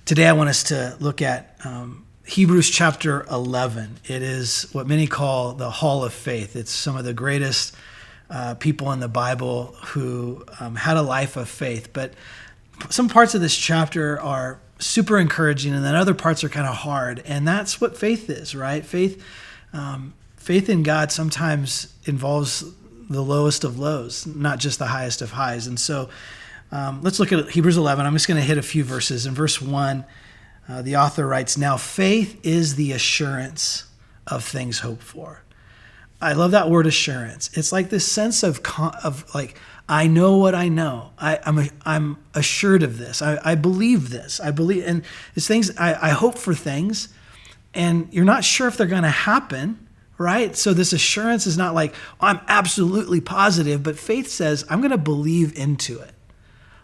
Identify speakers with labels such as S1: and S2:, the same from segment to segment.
S1: Today I want us to look at Hebrews chapter 11. It is what many call the Hall of Faith. It's some of the greatest people in the Bible who had a life of faith. But some parts of this chapter are super encouraging, and then other parts are kind of hard. And that's what faith is, right? Faith in God sometimes involves the lowest of lows, not just the highest of highs. And so let's look at Hebrews 11. I'm just going to hit a few verses. In verse 1, the author writes, "Now faith is the assurance of things hoped for." I love that word assurance. It's like this sense of like, I know what I know. I'm assured of this. I believe this. I believe, and it's things, I hope for things, and you're not sure if they're going to happen, right? So this assurance is not like, I'm absolutely positive, but faith says, I'm going to believe into it.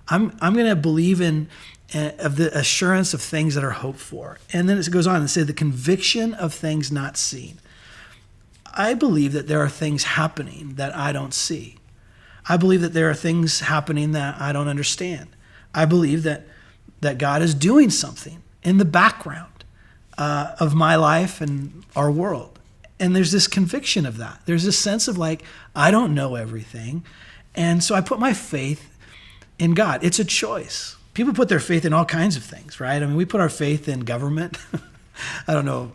S1: I'm going to believe in of the assurance of things that are hoped for. And then it goes on and say the conviction of things not seen. I believe that there are things happening that I don't see. I believe that there are things happening that I don't understand. I believe that God is doing something in the background of my life and our world. And there's this conviction of that. There's this sense of like, I don't know everything. And so I put my faith in God. It's a choice. People put their faith in all kinds of things, right? I mean, we put our faith in government. I don't know.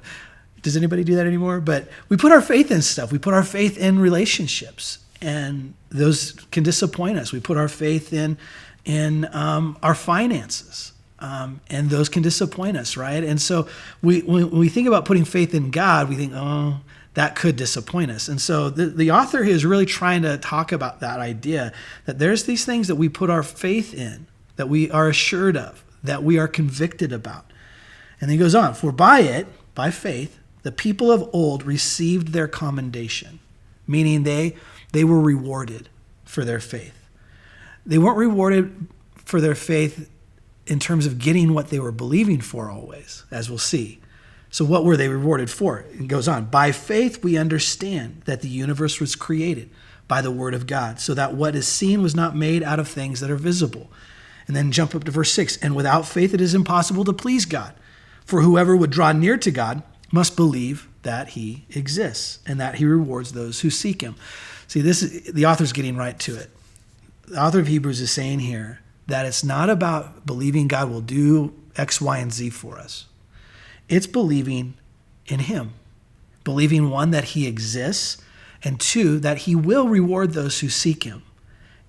S1: Does anybody do that anymore? But we put our faith in stuff. We put our faith in relationships, and those can disappoint us. We put our faith in our finances, and those can disappoint us, right? And so when we think about putting faith in God, we think, oh, that could disappoint us. And so the author here is really trying to talk about that idea that there's these things that we put our faith in, that we are assured of, that we are convicted about. And then he goes on, for by faith, the people of old received their commendation, meaning they were rewarded for their faith. They weren't rewarded for their faith in terms of getting what they were believing for always, as we'll see. So what were they rewarded for? It goes on, by faith we understand that the universe was created by the word of God, so that what is seen was not made out of things that are visible. And then jump up to verse 6, and without faith it is impossible to please God. For whoever would draw near to God must believe that he exists and that he rewards those who seek him. See, the author's getting right to it. The author of Hebrews is saying here that it's not about believing God will do X, Y, and Z for us. It's believing in him. Believing, one, that he exists, and two, that he will reward those who seek him.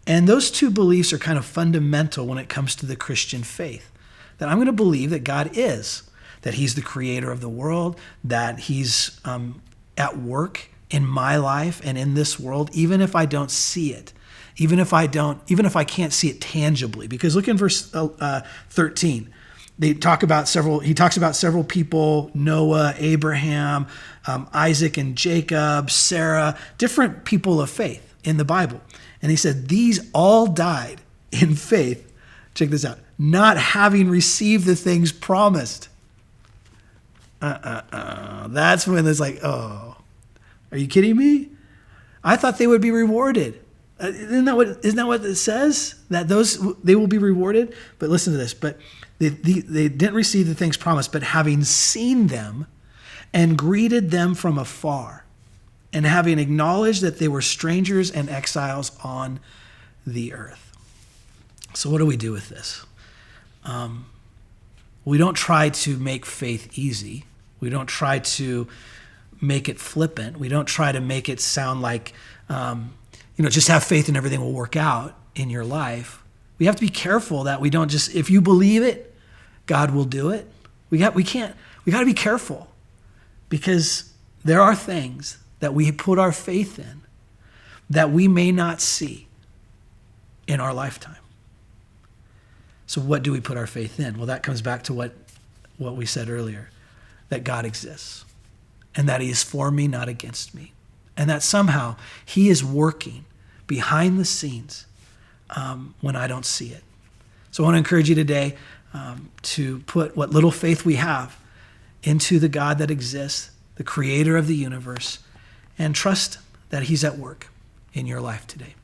S1: And those two beliefs are kind of fundamental when it comes to the Christian faith. That I'm going to believe that God is, that he's the creator of the world, that he's at work in my life and in this world, even if I don't see it, even if I can't see it tangibly. Because look in verse 13. He talks about several people, Noah, Abraham, Isaac and Jacob, Sarah, different people of faith in the Bible. And he said, these all died in faith, check this out, not having received the things promised. That's when it's like, oh, are you kidding me? I thought they would be rewarded. Isn't that what it says? That they will be rewarded? But listen to this. But they didn't receive the things promised, but having seen them and greeted them from afar, and having acknowledged that they were strangers and exiles on the earth. So what do we do with this? We don't try to make faith easy. We don't try to make it flippant. We don't try to make it sound like, just have faith and everything will work out in your life. We have to be careful that we don't just, if you believe it, God will do it. We got to be careful, because there are things that we put our faith in that we may not see in our lifetime. So what do we put our faith in? Well, that comes back to what we said earlier, that God exists and that he is for me, not against me, and that somehow he is working behind the scenes when I don't see it. So I want to encourage you today to put what little faith we have into the God that exists, the creator of the universe, and trust that he's at work in your life today.